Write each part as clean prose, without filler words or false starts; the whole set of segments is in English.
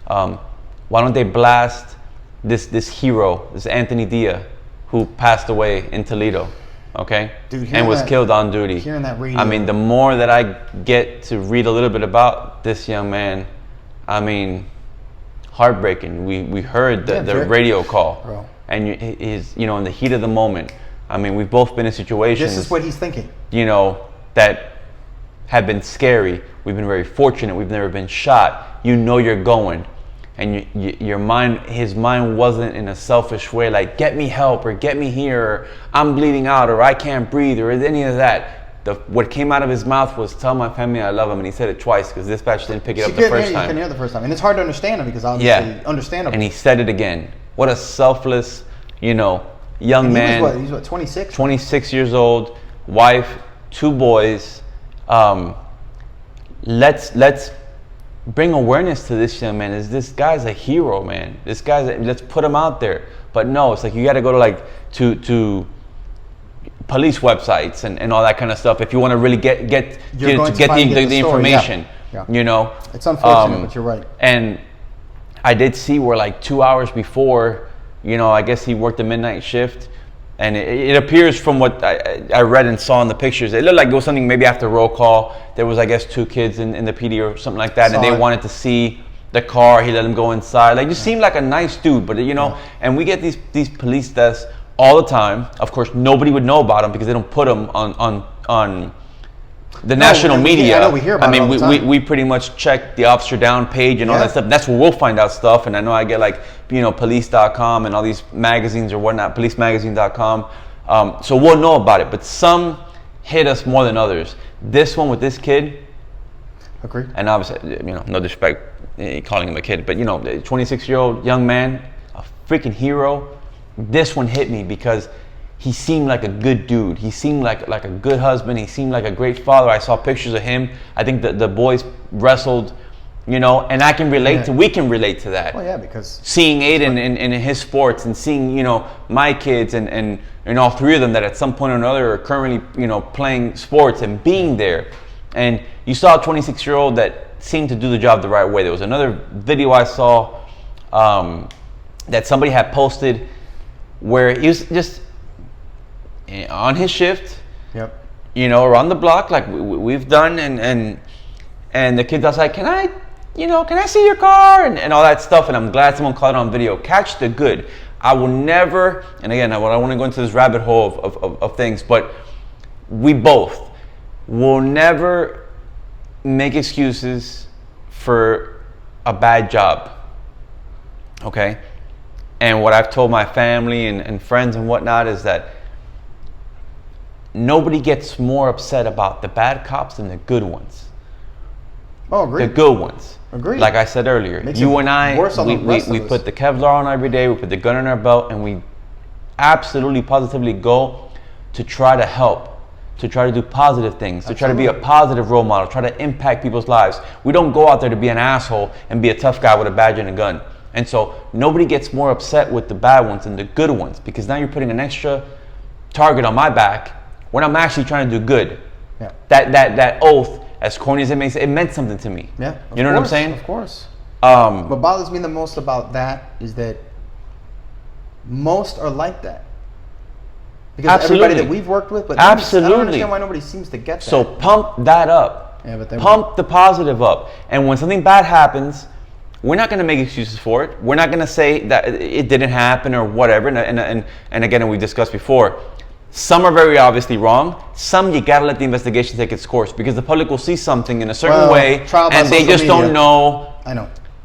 Why don't they blast this hero, this Anthony Diaz, who passed away in Toledo, okay? Dude, and was killed on duty. Hearing that radio. I mean, the more that I get to read a little bit about this young man, I mean, heartbreaking. We heard the radio call. Bro. And he's, you know, in the heat of the moment. I mean, we've both been in situations. This is what he's thinking. You know, that have been scary. We've been very fortunate. We've never been shot. You know you're going. And your mind, his mind wasn't in a selfish way, like, get me help, or get me here, or I'm bleeding out, or I can't breathe, or any of that. What came out of his mouth was, tell my family I love them. And he said it twice, because dispatch didn't pick it up the first time. You couldn't hear the first time. And it's hard to understand him, because obviously, understandable. And he said it again. What a selfless, you know, young man. He's what, 26? 26 years old, wife, 2 boys. Let's bring awareness to this young man. This guy's a hero, man. Let's put him out there. But no, it's like you got to go to police websites and all that kind of stuff if you want to really get the information. Yeah. You know, it's unfortunate, but you're right. And I did see where, like, 2 hours before, you know, I guess he worked the midnight shift. And it appears from what I read and saw in the pictures, it looked like it was something maybe after roll call. There was, I guess, 2 kids in the PD or something like that. And they wanted to see the car. He let them go inside. Like, you seemed like a nice dude. But, you know, and we get these police deaths all the time. Of course, nobody would know about them because they don't put them on the national media. I know we hear about it all the time. We pretty much check the officer down page and all that stuff. That's where we'll find out stuff. And I know I get, like, you know, police.com and all these magazines or whatnot, policemagazine.com. So we'll know about it. But some hit us more than others. This one with this kid. Agreed. And obviously, you know, no disrespect calling him a kid, but, you know, 26-year-old young man, a freaking hero. This one hit me because he seemed like a good dude. He seemed like a good husband. He seemed like a great father. I saw pictures of him. I think the boys wrestled, you know, and I can relate we can relate to that. Well, yeah, because seeing Aiden in his sports and seeing, you know, my kids and all 3 of them that at some point or another are currently, you know, playing sports and being there. And you saw a 26-year-old that seemed to do the job the right way. There was another video I saw that somebody had posted where he was just on his shift, you know, around the block like we've done, and the kids outside, can I see your car and all that stuff. And I'm glad someone caught it on video. Catch the good. I will never, and again, I want to go into this rabbit hole of things, but we both will never make excuses for a bad job, okay? And what I've told my family and friends and whatnot is that nobody gets more upset about the bad cops than the good ones. Oh, agreed. The good ones. Agreed. Like I said earlier, you and I, we put the Kevlar on every day, we put the gun in our belt, and we absolutely, positively go to try to help, to try to do positive things, to try to be a positive role model, try to impact people's lives. We don't go out there to be an asshole and be a tough guy with a badge and a gun. And so nobody gets more upset with the bad ones than the good ones, because now you're putting an extra target on my back when I'm actually trying to do good. Yeah. That oath, as corny as it may say, it meant something to me. Yeah. You know what I'm saying? Of course. What bothers me the most about that is that most are like that. Because everybody that we've worked with, but absolutely. I don't understand why nobody seems to get that. So pump that up. Yeah, but pump the positive up. And when something bad happens, we're not going to make excuses for it. We're not going to say that it didn't happen or whatever. And again, we discussed before, some are very obviously wrong. Some you got to let the investigation take its course, because the public will see something in a certain way and they just don't know,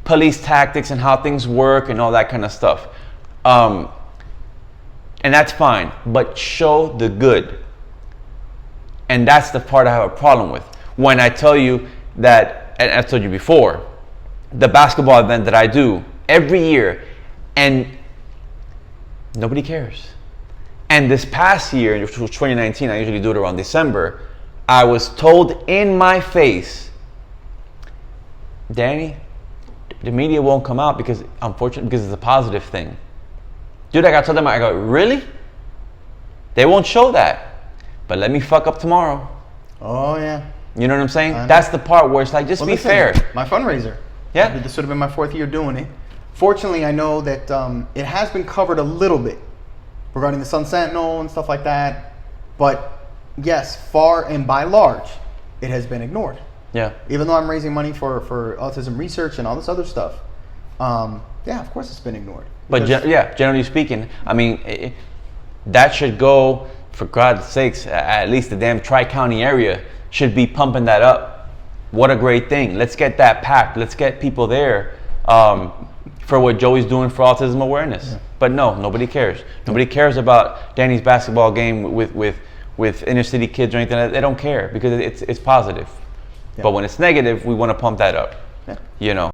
police tactics and how things work and all that kind of stuff. And that's fine, but show the good. And that's the part I have a problem with. When I tell you that, and I've told you before, the basketball event that I do every year, and nobody cares. And this past year, which was 2019, I usually do it around December, I was told in my face, Danny, the media won't come out because, unfortunately, because it's a positive thing. Dude, I got to tell them, I go, really? They won't show that. But let me fuck up tomorrow. Oh, yeah. You know what I'm saying? That's the part where it's like, just be fair. My fundraiser. Yeah. This would have been my 4th year doing it. Fortunately, I know that it has been covered a little bit regarding the Sun Sentinel and stuff like that. But yes, far and by large, it has been ignored. Yeah. Even though I'm raising money for autism research and all this other stuff, yeah, of course it's been ignored. But generally speaking, I mean, that should go, for God's sakes, at least the damn Tri-County area should be pumping that up. What a great thing. Let's get that packed. Let's get people there for what Joey's doing for autism awareness. Yeah. But no, nobody cares. Nobody cares about Danny's basketball game with inner city kids or anything. They don't care because it's positive. Yeah. But when it's negative, we want to pump that up. Yeah. You know.